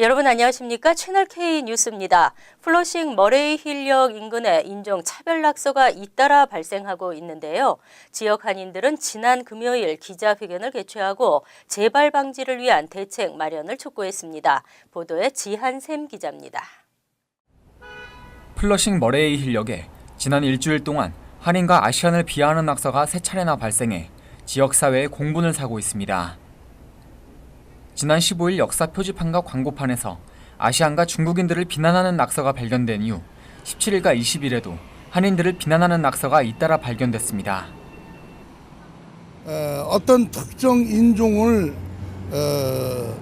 여러분 안녕하십니까? 채널K 뉴스입니다. 플러싱 머레이 힐역 인근에 인종 차별 낙서가 잇따라 발생하고 있는데요. 지역 한인들은 지난 금요일 기자회견을 개최하고 재발 방지를 위한 대책 마련을 촉구했습니다. 보도에 지한샘 기자입니다. 플러싱 머레이 힐역에 지난 일주일 동안 한인과 아시안을 비하하는 낙서가 3차례나 발생해 지역사회에 공분을 사고 있습니다. 지난 15일 역사 표지판과 광고판에서 아시안과 중국인들을 비난하는 낙서가 발견된 이후 17일과 20일에도 한인들을 비난하는 낙서가 잇따라 발견됐습니다. 어떤 특정 인종을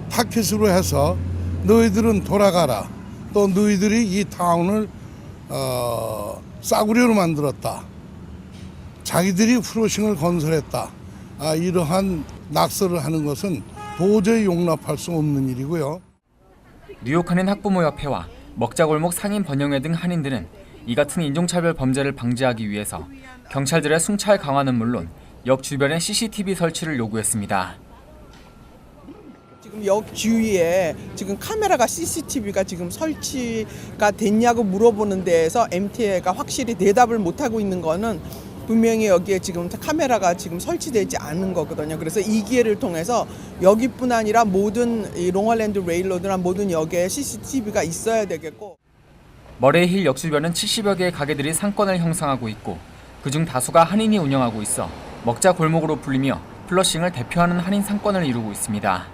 타깃으로 해서 너희들은 돌아가라. 또 너희들이 이 타운을 싸구려로 만들었다. 자기들이 플러싱을 건설했다. 이러한 낙서를 하는 것은 도저히 용납할 수 없는 일이고요. 뉴욕 한인 학부모협회와 먹자골목 상인 번영회 등 한인들은 이 같은 인종차별 범죄를 방지하기 위해서 경찰들의 순찰 강화는 물론 역 주변에 CCTV 설치를 요구했습니다. 지금 역 주위에 지금 카메라가 CCTV가 지금 설치가 됐냐고 물어보는 데에서 MTA가 확실히 대답을 못하고 있는 거는 분명히 여기에 지금 카메라가 지금 설치되지 않은 거거든요. 그래서 이 기회를 통해서 여기뿐 아니라 모든 이 롱아일랜드 레일로드나 모든 역에 CCTV가 있어야 되겠고. 머레이 힐 역 주변은 70여 개의 가게들이 상권을 형성하고 있고 그중 다수가 한인이 운영하고 있어 먹자 골목으로 불리며 플러싱을 대표하는 한인 상권을 이루고 있습니다.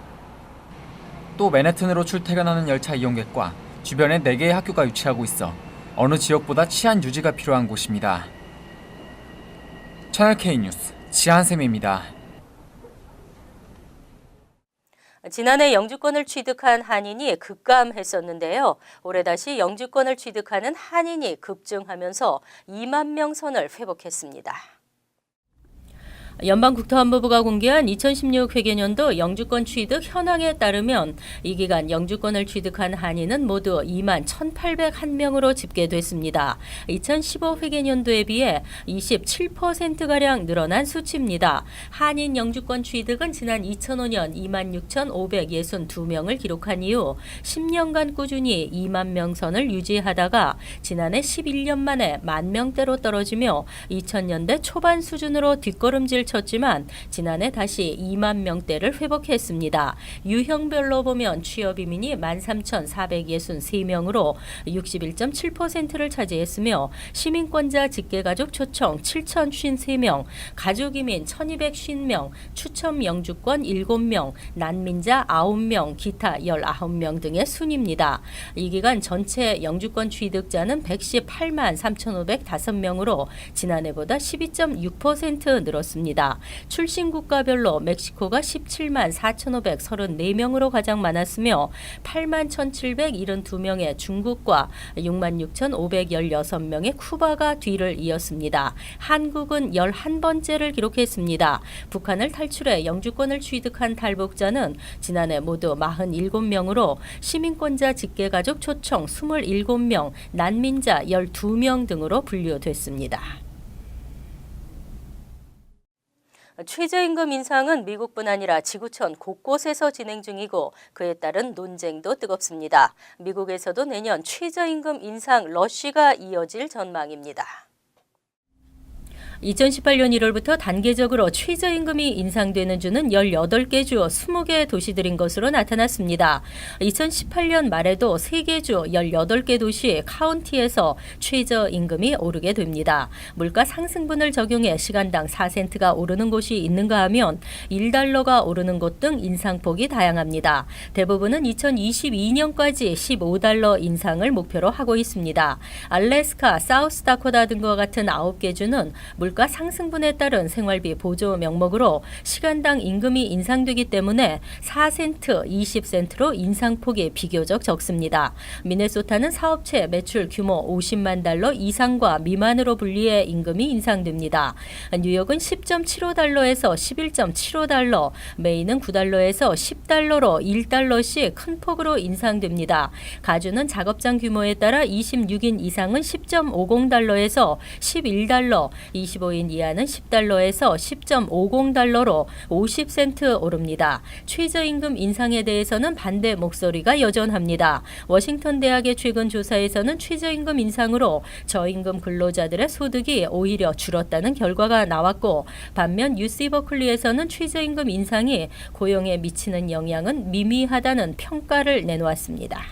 또 맨해튼으로 출퇴근하는 열차 이용객과 주변에 4개의 학교가 위치하고 있어 어느 지역보다 치안 유지가 필요한 곳입니다. 채널K 뉴스 지한샘입니다. 지난해 영주권을 취득한 한인이 급감했었는데요. 올해 다시 영주권을 취득하는 한인이 급증하면서 2만 명 선을 회복했습니다. 연방국토안보부가 공개한 2016 회계년도 영주권 취득 현황에 따르면 이 기간 영주권을 취득한 한인은 모두 2만 1,801명으로 집계됐습니다. 2015 회계년도에 비해 27%가량 늘어난 수치입니다. 한인 영주권 취득은 지난 2005년 26,562명을 기록한 이후 10년간 꾸준히 2만 명 선을 유지하다가 지난해 11년 만에 1만 명대로 떨어지며 2000년대 초반 수준으로 뒷걸음질 쳤지만 지난해 다시 2만 명대를 회복했습니다. 유형별로 보면 취업 이민이 13,463명으로 61.7%를 차지했으며 시민권자 직계가족 초청 7,053명, 가족이민 1,250명, 추첨 영주권 7명, 난민자 9명, 기타 19명 등의 순입니다. 이 기간 전체 영주권 취득자는 118만 3,505명으로 지난해보다 12.6% 늘었습니다. 출신 국가별로 멕시코가 17만 4,534명으로 가장 많았으며 8만 1,772명의 중국과 6만 6,516명의 쿠바가 뒤를 이었습니다. 한국은 11번째를 기록했습니다. 북한을 탈출해 영주권을 취득한 탈북자는 지난해 모두 47명으로 시민권자 직계가족 초청 27명, 난민자 12명 등으로 분류됐습니다. 최저임금 인상은 미국뿐 아니라 지구촌 곳곳에서 진행 중이고 그에 따른 논쟁도 뜨겁습니다. 미국에서도 내년 최저임금 인상 러쉬가 이어질 전망입니다. 2018년 1월부터 단계적으로 최저임금이 인상되는 주는 18개 주 20개 도시들인 것으로 나타났습니다. 2018년 말에도 3개 주 18개 도시 카운티에서 최저임금이 오르게 됩니다. 물가 상승분을 적용해 시간당 4센트가 오르는 곳이 있는가 하면 1달러가 오르는 곳 등 인상폭이 다양합니다. 대부분은 2022년까지 15달러 인상을 목표로 하고 있습니다. 알래스카, 사우스다코타 등과 같은 9개 주는 물가 상승분에 따른 생활비 보조 명목으로 시간당 임금이 인상되기 때문에 4센트, 20센트로 인상폭이 비교적 적습니다. 미네소타는 사업체 매출 규모 50만 달러 이상과 미만으로 분리해 임금이 인상됩니다. 뉴욕은 10.75달러에서 11.75달러, 메이는 9달러에서 10달러로 1달러씩 큰 폭으로 인상됩니다. 가주는 작업장 규모에 따라 26인 이상은 10.50달러에서 11달러, 20 25인 이하는 $10에서 $10.50로 50센트 오릅니다. 최저임금 인상에 대해서는 반대 목소리가 여전합니다. 워싱턴 대학의 최근 조사에서는 최저임금 인상으로 저임금 근로자들의 소득이 오히려 줄었다는 결과가 나왔고, 반면 UC 버클리에서는 최저임금 인상이 고용에 미치는 영향은 미미하다는 평가를 내놓았습니다.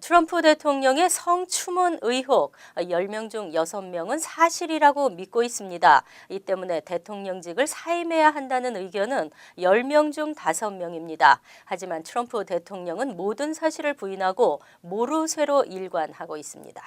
트럼프 대통령의 성추문 의혹, 10명 중 6명은 사실이라고 믿고 있습니다. 이 때문에 대통령직을 사임해야 한다는 의견은 10명 중 5명입니다. 하지만 트럼프 대통령은 모든 사실을 부인하고 모르쇠로 일관하고 있습니다.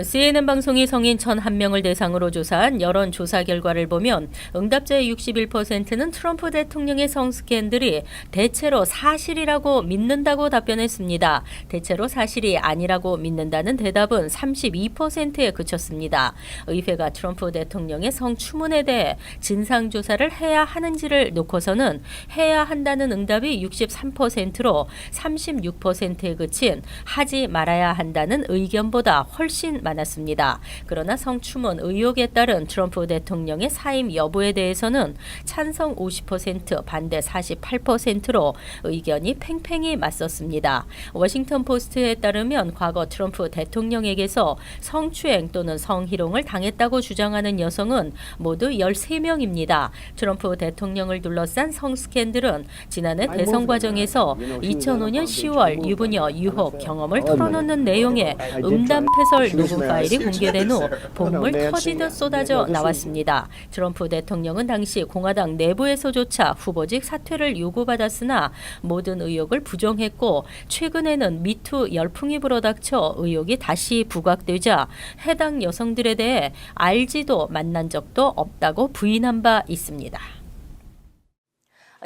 CNN 방송이 성인 1,001명을 대상으로 조사한 여론조사 결과를 보면 응답자의 61%는 트럼프 대통령의 성 스캔들이 대체로 사실이라고 믿는다고 답변했습니다. 대체로 사실이 아니라고 믿는다는 대답은 32%에 그쳤습니다. 의회가 트럼프 대통령의 성 추문에 대해 진상조사를 해야 하는지를 놓고서는 해야 한다는 응답이 63%로 36%에 그친 하지 말아야 한다는 의견보다 훨씬 많았습니다. 그러나 성추문 의혹에 따른 트럼프 대통령의 사임 여부에 대해서는 찬성 50%, 반대 48%로 의견이 팽팽히 맞섰습니다. 워싱턴 포스트에 따르면 과거 트럼프 대통령에게서 성추행 또는 성희롱을 당했다고 주장하는 여성은 모두 13명입니다. 트럼프 대통령을 둘러싼 성 스캔들은 지난해 대선 과정에서 2005년 10월 유부녀 유혹 경험을 털어놓는 내용의 음담 패설 녹음 파일이 공개된 후 본물 터지듯 쏟아져 나왔습니다. 트럼프 대통령은 당시 공화당 내부에서조차 후보직 사퇴를 요구받았으나 모든 의혹을 부정했고, 최근에는 미투 열풍이 불어닥쳐 의혹이 다시 부각되자 해당 여성들에 대해 알지도 만난 적도 없다고 부인한 바 있습니다.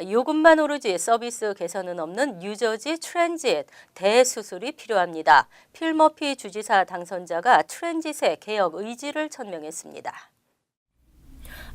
요금만 오르지 서비스 개선은 없는 뉴저지 트랜짓 대수술이 필요합니다. 필 머피 주지사 당선자가 트랜짓의 개혁 의지를 천명했습니다.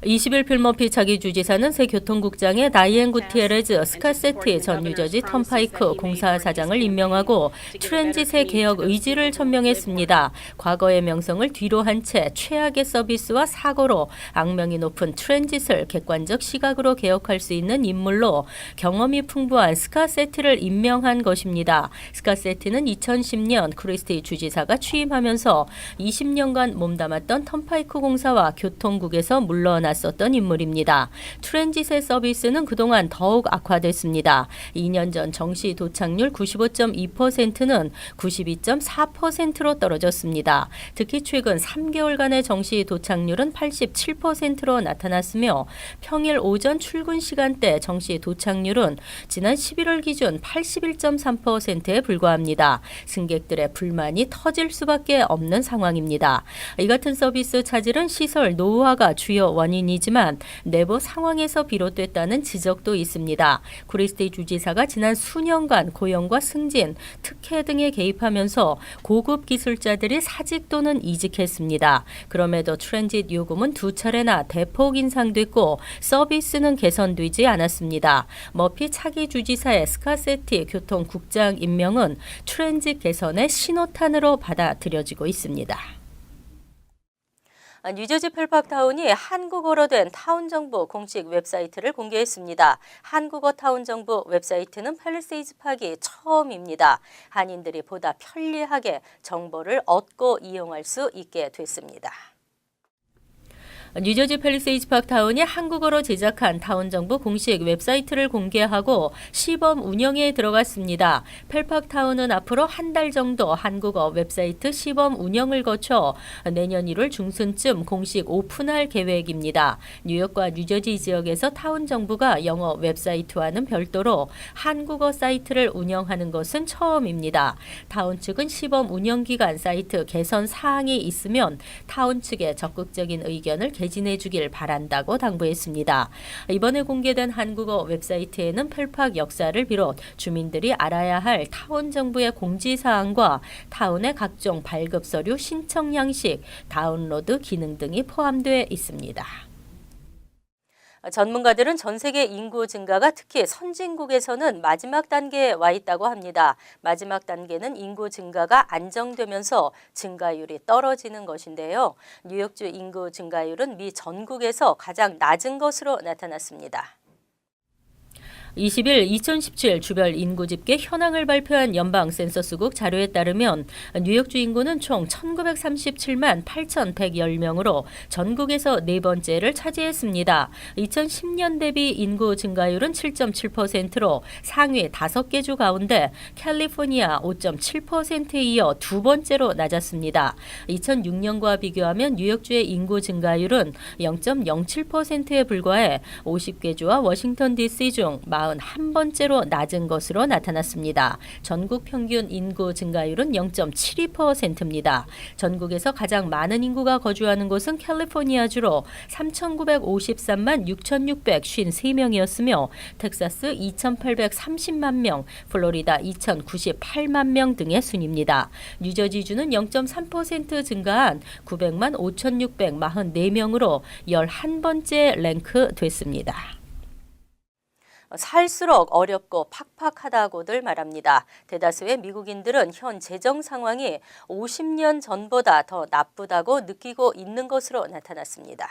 20일 필머피 차기 주지사는 새 교통국장에 다이앤 구티에레즈 스카세티 전 뉴저지 턴파이크 공사 사장을 임명하고 트랜짓의 개혁 의지를 천명했습니다. 과거의 명성을 뒤로 한 채 최악의 서비스와 사고로 악명이 높은 트랜짓을 객관적 시각으로 개혁할 수 있는 인물로 경험이 풍부한 스카세티를 임명한 것입니다. 스카세티는 2010년 크리스티 주지사가 취임하면서 20년간 몸담았던 턴파이크 공사와 교통국에서 물러났었던 인물입니다. 트랜짓의 서비스는 그동안 더욱 악화됐습니다. 2년 전 정시 도착률 95.2%는 92.4%로 떨어졌습니다. 특히 최근 3개월간의 정시 도착률은 87%로 나타났으며 평일 오전 출근 시간대 정시 도착률은 지난 11월 기준 81.3%에 불과합니다. 승객들의 불만이 터질 수밖에 없는 상황입니다. 이 같은 서비스 차질은 시설 노후화가 주요 원인이지만 내부 상황에서 비롯됐다는 지적도 있습니다. 크리스티 주지사가 지난 수년간 고용과 승진, 특혜 등에 개입하면서 고급 기술자들이 사직 또는 이직했습니다. 그럼에도 트랜짓 요금은 2차례나 대폭 인상됐고 서비스는 개선되지 않았습니다. 머피 차기 주지사의 스카세티 교통국장 임명은 트랜짓 개선의 신호탄으로 받아들여지고 있습니다. 뉴저지 펠팍타운이 한국어로 된 타운 정부 공식 웹사이트를 공개했습니다. 한국어 타운 정부 웹사이트는 팰리세이즈 파기 처음입니다. 한인들이 보다 편리하게 정보를 얻고 이용할 수 있게 됐습니다. 뉴저지 팰리세이즈 파크타운이 한국어로 제작한 타운 정부 공식 웹사이트를 공개하고 시범 운영에 들어갔습니다. 펠팍타운은 앞으로 한 달 정도 한국어 웹사이트 시범 운영을 거쳐 내년 1월 중순쯤 공식 오픈할 계획입니다. 뉴욕과 뉴저지 지역에서 타운 정부가 영어 웹사이트와는 별도로 한국어 사이트를 운영하는 것은 처음입니다. 타운 측은 시범 운영 기간 사이트 개선 사항이 있으면 타운 측에 적극적인 의견을 개진해 주길 바란다고 당부했습니다. 이번에 공개된 한국어 웹사이트에는 펠팍 역사를 비롯 주민들이 알아야 할 타운 정부의 공지사항과 타운의 각종 발급 서류 신청 양식, 다운로드 기능 등이 포함되어 있습니다. 전문가들은 전 세계 인구 증가가 특히 선진국에서는 마지막 단계에 와 있다고 합니다. 마지막 단계는 인구 증가가 안정되면서 증가율이 떨어지는 것인데요. 뉴욕주 인구 증가율은 미 전국에서 가장 낮은 것으로 나타났습니다. 20일 2017 주별 인구 집계 현황을 발표한 연방 센서스국 자료에 따르면 뉴욕주 인구는 총 1937만 8,110명으로 전국에서 네 번째를 차지했습니다. 2010년 대비 인구 증가율은 7.7%로 상위 5개 주 가운데 캘리포니아 5.7%에 이어 두 번째로 낮았습니다. 2006년과 비교하면 뉴욕주의 인구 증가율은 0.07%에 불과해 50개 주와 워싱턴 DC 중 41번째로 낮은 것으로 나타났습니다. 전국 평균 인구 증가율은 0.72%입니다. 전국에서 가장 많은 인구가 거주하는 곳은 캘리포니아주로 3,953만 6,653명이었으며 텍사스 2,830만 명, 플로리다 2,098만 명 등의 순입니다. 뉴저지주는 0.3% 증가한 900만 5,644명으로 11번째 랭크됐습니다. 살수록 어렵고 팍팍하다고들 말합니다. 대다수의 미국인들은 현 재정 상황이 50년 전보다 더 나쁘다고 느끼고 있는 것으로 나타났습니다.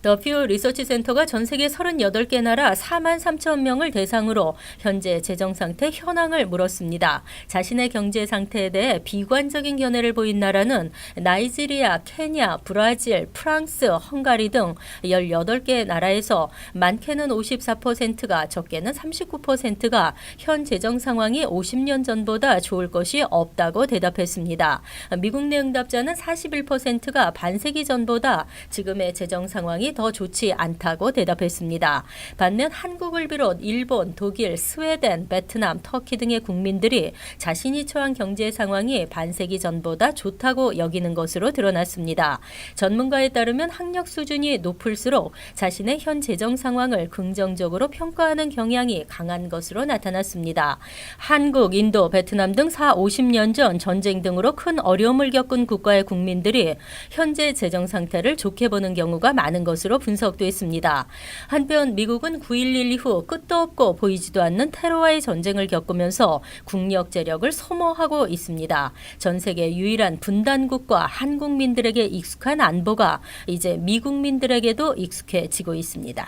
더퓨 리서치 센터가 전 세계 38개 나라 4만 3천 명을 대상으로 현재 재정 상태 현황을 물었습니다. 자신의 경제 상태에 대해 비관적인 견해를 보인 나라는 나이지리아, 케냐, 브라질, 프랑스, 헝가리 등 18개 나라에서 많게는 54%가 적게는 39%가 현 재정 상황이 50년 전보다 좋을 것이 없다고 대답했습니다. 미국 내 응답자는 41%가 반세기 전보다 지금의 재정 상황이 더 좋지 않다고 대답했습니다. 반면 한국을 비롯 일본, 독일, 스웨덴, 베트남, 터키 등의 국민들이 자신이 처한 경제 상황이 반세기 전보다 좋다고 여기는 것으로 드러났습니다. 전문가에 따르면 학력 수준이 높을수록 자신의 현 재정 상황을 긍정적으로 평가하는 경향이 강한 것으로 나타났습니다. 한국, 인도, 베트남 등 50년 전 전쟁 등으로 큰 어려움을 겪은 국가의 국민들이 현재 재정 상태를 좋게 보는 경우가 많은 것으로 분석됐습니다. 한편 미국은 9.11 이후 끝도 없고 보이지도 않는 테러와의 전쟁을 겪으면서 국력 재력을 소모하고 있습니다. 전 세계 유일한 분단국과 한국민들에게 익숙한 안보가 이제 미국민들에게도 익숙해지고 있습니다.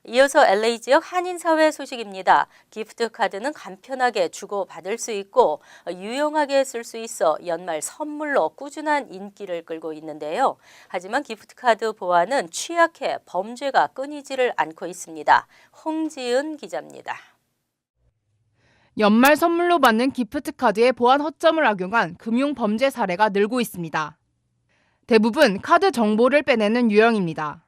이어서 LA 지역 한인사회 소식입니다. 기프트카드는 간편하게 주고받을 수 있고 유용하게 쓸 수 있어 연말 선물로 꾸준한 인기를 끌고 있는데요. 하지만 기프트카드 보안은 취약해 범죄가 끊이지를 않고 있습니다. 홍지은 기자입니다. 연말 선물로 받는 기프트카드의 보안 허점을 악용한 금융범죄 사례가 늘고 있습니다. 대부분 카드 정보를 빼내는 유형입니다.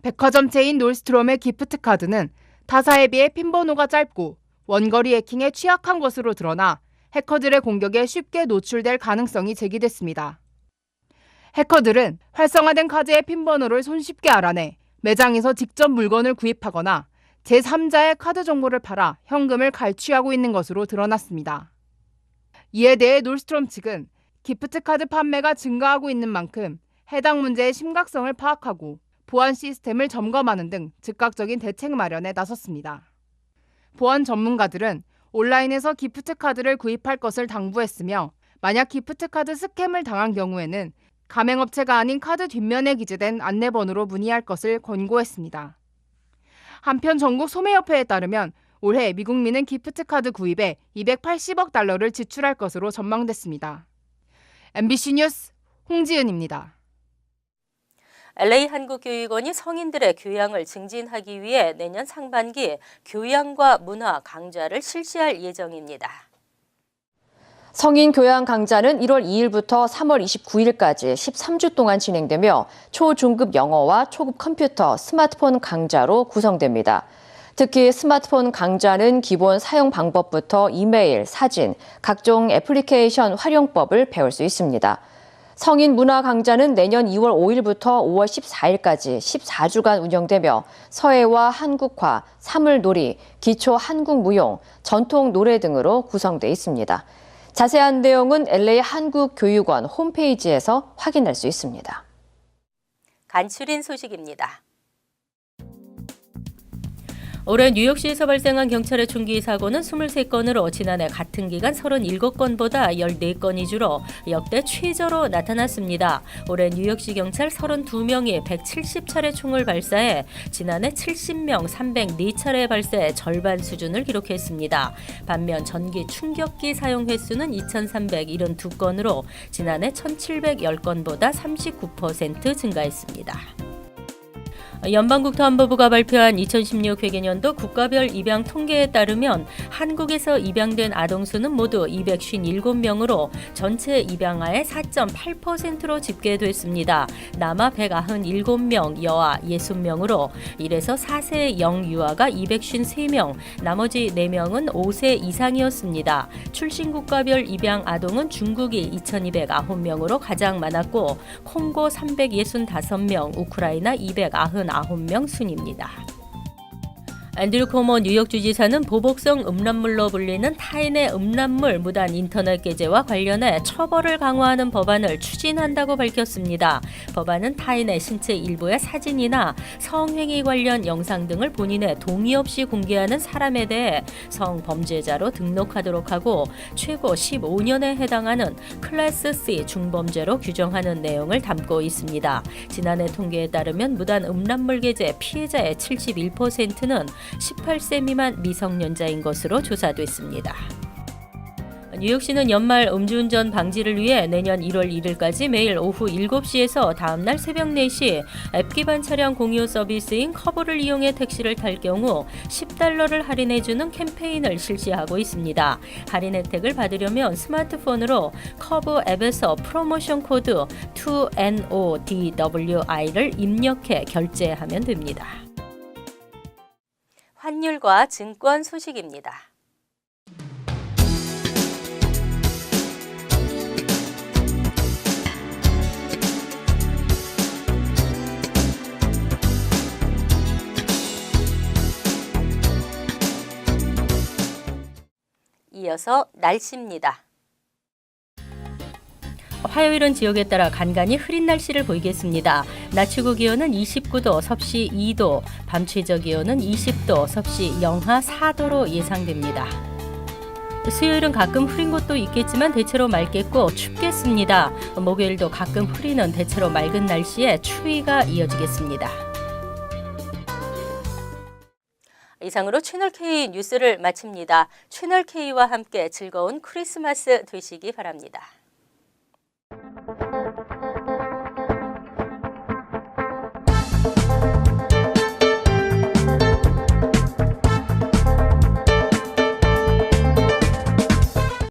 백화점 체인 놀스트롬의 기프트카드는 타사에 비해 핀번호가 짧고 원거리 해킹에 취약한 것으로 드러나 해커들의 공격에 쉽게 노출될 가능성이 제기됐습니다. 해커들은 활성화된 카드의 핀번호를 손쉽게 알아내 매장에서 직접 물건을 구입하거나 제3자의 카드 정보를 팔아 현금을 갈취하고 있는 것으로 드러났습니다. 이에 대해 놀스트롬 측은 기프트카드 판매가 증가하고 있는 만큼 해당 문제의 심각성을 파악하고 보안 시스템을 점검하는 등 즉각적인 대책 마련에 나섰습니다. 보안 전문가들은 온라인에서 기프트카드를 구입할 것을 당부했으며 만약 기프트카드 스캠을 당한 경우에는 가맹업체가 아닌 카드 뒷면에 기재된 안내번호로 문의할 것을 권고했습니다. 한편 전국 소매협회에 따르면 올해 미국민은 기프트카드 구입에 280억 달러를 지출할 것으로 전망됐습니다. MBC 뉴스 홍지은입니다. LA 한국교육원이 성인들의 교양을 증진하기 위해 내년 상반기 교양과 문화 강좌를 실시할 예정입니다. 성인 교양 강좌는 1월 2일부터 3월 29일까지 13주 동안 진행되며 초중급 영어와 초급 컴퓨터, 스마트폰 강좌로 구성됩니다. 특히 스마트폰 강좌는 기본 사용 방법부터 이메일, 사진, 각종 애플리케이션 활용법을 배울 수 있습니다. 성인 문화 강좌는 내년 2월 5일부터 5월 14일까지 14주간 운영되며 서예와 한국화, 사물놀이, 기초 한국 무용, 전통 노래 등으로 구성돼 있습니다. 자세한 내용은 LA 한국교육원 홈페이지에서 확인할 수 있습니다. 간추린 소식입니다. 올해 뉴욕시에서 발생한 경찰의 총기 사고는 23건으로 지난해 같은 기간 37건보다 14건이 줄어 역대 최저로 나타났습니다. 올해 뉴욕시 경찰 32명이 170차례 총을 발사해 지난해 70명 304차례 발사의 절반 수준을 기록했습니다. 반면 전기 충격기 사용 횟수는 2,372건으로 지난해 1,710건보다 39% 증가했습니다. 연방국토안보부가 발표한 2016 회계년도 국가별 입양 통계에 따르면 한국에서 입양된 아동 수는 모두 257명으로 전체 입양아의 4.8%로 집계됐습니다. 남아 197명, 여아 60명으로 1에서 4세 영유아가 253명, 나머지 4명은 5세 이상이었습니다. 출신 국가별 입양 아동은 중국이 2,209명으로 가장 많았고 콩고 365명, 우크라이나 299명 순입니다. 앤드류 코모 뉴욕 주지사는 보복성 음란물로 불리는 타인의 음란물 무단 인터넷 게재와 관련해 처벌을 강화하는 법안을 추진한다고 밝혔습니다. 법안은 타인의 신체 일부의 사진이나 성행위 관련 영상 등을 본인의 동의 없이 공개하는 사람에 대해 성범죄자로 등록하도록 하고 최고 15년에 해당하는 클래스 C 중범죄로 규정하는 내용을 담고 있습니다. 지난해 통계에 따르면 무단 음란물 게재 피해자의 71%는 18세 미만 미성년자인 것으로 조사됐습니다. 뉴욕시는 연말 음주운전 방지를 위해 내년 1월 1일까지 매일 오후 7시에서 다음날 새벽 4시 앱 기반 차량 공유 서비스인 커브를 이용해 택시를 탈 경우 $10를 할인해주는 캠페인을 실시하고 있습니다. 할인 혜택을 받으려면 스마트폰으로 커브 앱에서 프로모션 코드 2NODWI를 입력해 결제하면 됩니다. 환율과 증권 소식입니다. 이어서 날씨입니다. 화요일은 지역에 따라 간간히 흐린 날씨를 보이겠습니다. 낮 최고 기온은 29도, 섭씨 2도, 밤 최저 기온은 20도, 섭씨 영하 4도로 예상됩니다. 수요일은 가끔 흐린 곳도 있겠지만 대체로 맑겠고 춥겠습니다. 목요일도 가끔 흐리는 대체로 맑은 날씨에 추위가 이어지겠습니다. 이상으로 채널K 뉴스를 마칩니다. 채널K와 함께 즐거운 크리스마스 되시기 바랍니다.